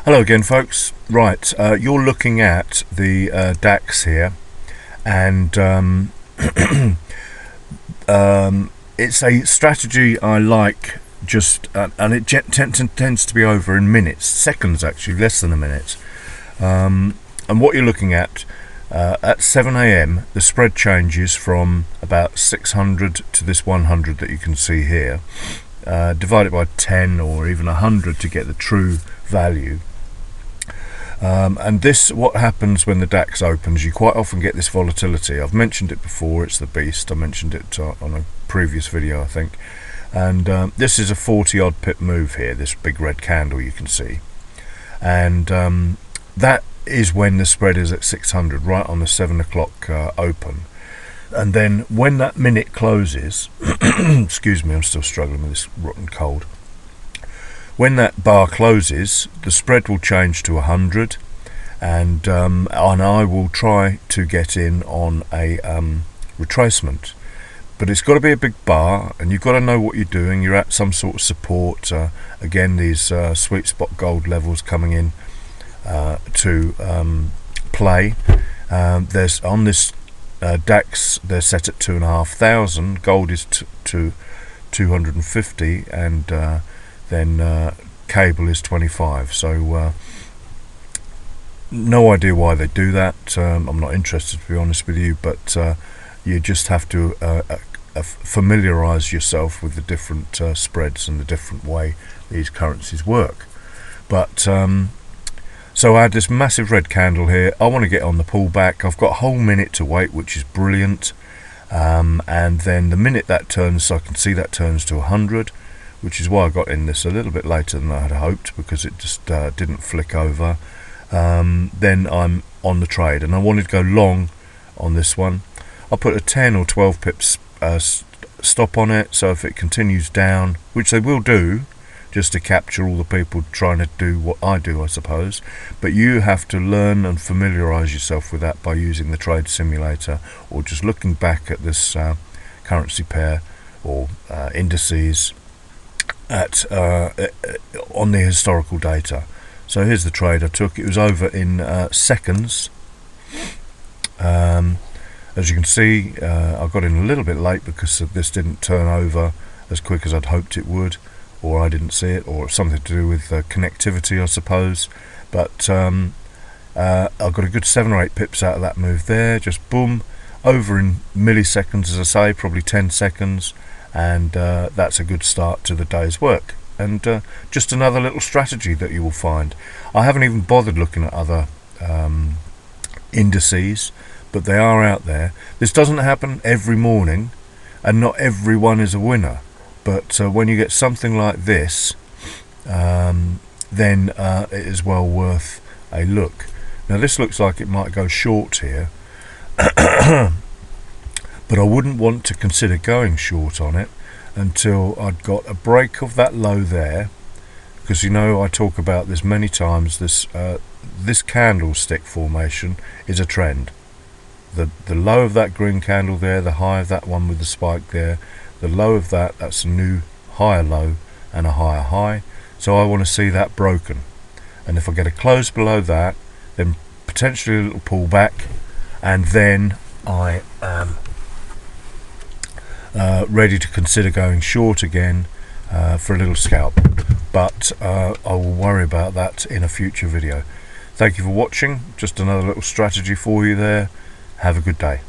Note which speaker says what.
Speaker 1: Hello again, folks. Right, you're looking at the DAX here, and it's a strategy I like. And it tends to be over in minutes, seconds actually, less than a minute. And what you're looking at 7 a.m. the spread changes from about 600 to this 100 that you can see here. Divide it by 10 or even 100 to get the true value. And this, what happens when the DAX opens, you quite often get this volatility. I've mentioned it before, it's the beast. I mentioned it on a previous video, I think. And this is a 40 odd pip move here, this big red candle you can see. And that is when the spread is at 600, right on the 7 o'clock open. And then when that minute closes, excuse me, I'm still struggling with this rotten cold. When that bar closes, the spread will change to 100, and I will try to get in on a retracement. But it's got to be a big bar, and you've got to know what you're doing. You're at some sort of support. Again, these sweet spot gold levels coming in to play. There's on this DAX, they're set at 2,500. Gold is to 250, and then cable is 25. So no idea why they do that. I'm not interested, to be honest with you, but you just have to familiarize yourself with the different spreads and the different way these currencies work. But so I had this massive red candle here. I want to get on the pullback. I've got a whole minute to wait, which is brilliant. And then the minute that turns, so I can see that turns to 100, which is why I got in this a little bit later than I had hoped, because it just didn't flick over. Then I'm on the trade, and I wanted to go long on this one. I'll put a 10 or 12 pips stop on it, so if it continues down, which they will do, just to capture all the people trying to do what I do, I suppose. But you have to learn and familiarize yourself with that by using the trade simulator, or just looking back at this currency pair or indices at on the historical data. So here's the trade I took. It was over in seconds. As you can see, I got in a little bit late because this didn't turn over as quick as I'd hoped it would, or I didn't see it, or something to do with connectivity, I suppose. But I got a good 7 or 8 pips out of that move there. Just boom, over in milliseconds, as I say, probably 10 seconds. And that's a good start to the day's work, and just another little strategy that you will find. I haven't even bothered looking at other indices, but they are out there. This doesn't happen every morning, and not everyone is a winner, but when you get something like this, then it is well worth a look. Now this looks like it might go short here, but I wouldn't want to consider going short on it until I'd got a break of that low there, because you know I talk about this many times. This candlestick formation is a trend. The low of that green candle there, the high of that one with the spike there, the low of that's a new higher low and a higher high. So I want to see that broken, and if I get a close below that, then potentially a little pullback, and then I am ready to consider going short again for a little scalp. But I will worry about that in a future video. Thank you for watching. Just another little strategy for you there. Have a good day.